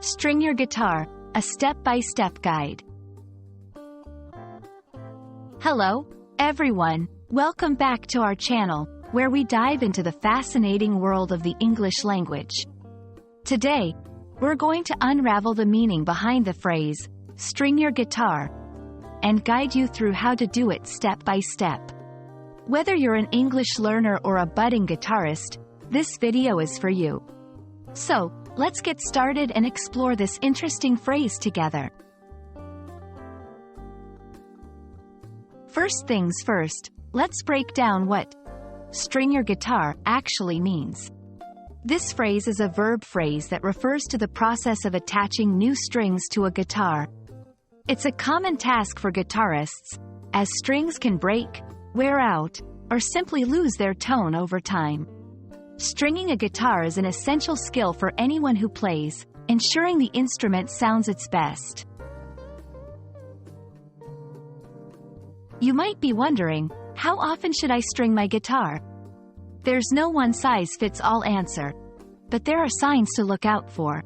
String Your Guitar, a step-by-step guide. Hello, everyone. Welcome back to our channel, where we dive into the fascinating world of the English language. Today, we're going to unravel the meaning behind the phrase, string your guitar, and guide you through how to do it step by step. Whether you're an English learner or a budding guitarist, this video is for you. So, let's get started and explore this interesting phrase together. First things first, let's break down what string your guitar actually means. This phrase is a verb phrase that refers to the process of attaching new strings to a guitar. It's a common task for guitarists, as strings can break, wear out, or simply lose their tone over time. Stringing a guitar is an essential skill for anyone who plays, ensuring the instrument sounds its best. You might be wondering, how often should I string my guitar? There's no one-size-fits-all answer, but there are signs to look out for.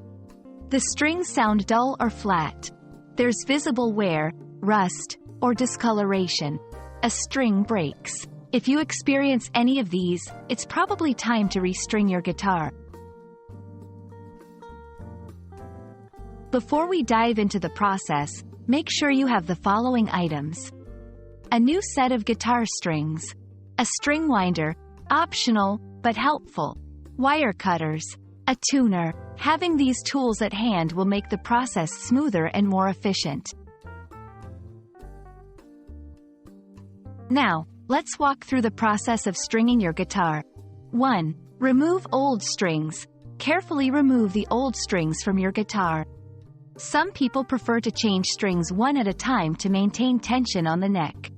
The strings sound dull or flat. There's visible wear, rust, or discoloration. A string breaks. If you experience any of these, it's probably time to restring your guitar. Before we dive into the process, make sure you have the following items. A new set of guitar strings. A string winder, optional, but helpful. Wire cutters. A tuner. Having these tools at hand will make the process smoother and more efficient. Now, let's walk through the process of stringing your guitar. 1. Remove old strings. Carefully remove the old strings from your guitar. Some people prefer to change strings one at a time to maintain tension on the neck.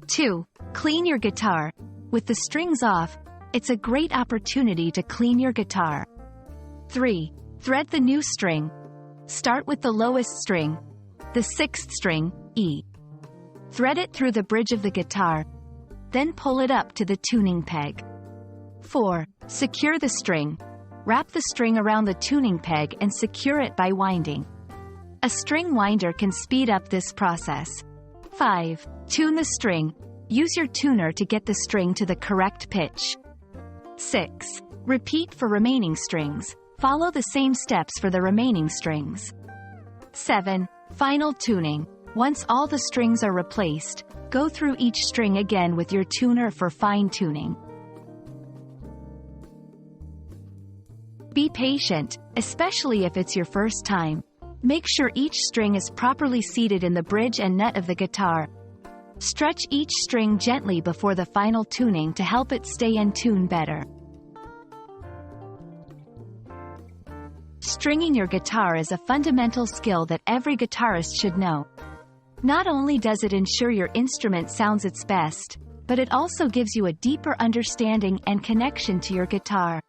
2. Clean your guitar. With the strings off, it's a great opportunity to clean your guitar. 3. Thread the new string. Start with the lowest string, the 6th string, E. Thread it through the bridge of the guitar, then pull it up to the tuning peg. 4. Secure the string. Wrap the string around the tuning peg and secure it by winding. A string winder can speed up this process. 5. Tune the string. Use your tuner to get the string to the correct pitch. 6. Repeat for remaining strings. Follow the same steps for the remaining strings. 7. Final tuning. Once all the strings are replaced, go through each string again with your tuner for fine-tuning. Be patient, especially if it's your first time. Make sure each string is properly seated in the bridge and nut of the guitar. Stretch each string gently before the final tuning to help it stay in tune better. Stringing your guitar is a fundamental skill that every guitarist should know. Not only does it ensure your instrument sounds its best, but it also gives you a deeper understanding and connection to your guitar.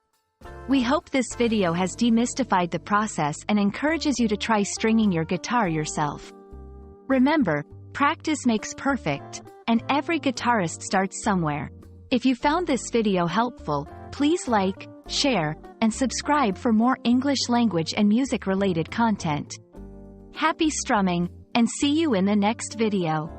We hope this video has demystified the process and encourages you to try stringing your guitar yourself. Remember, practice makes perfect, and every guitarist starts somewhere. If you found this video helpful, please like, share, and subscribe for more English language and music-related content. Happy strumming, and see you in the next video.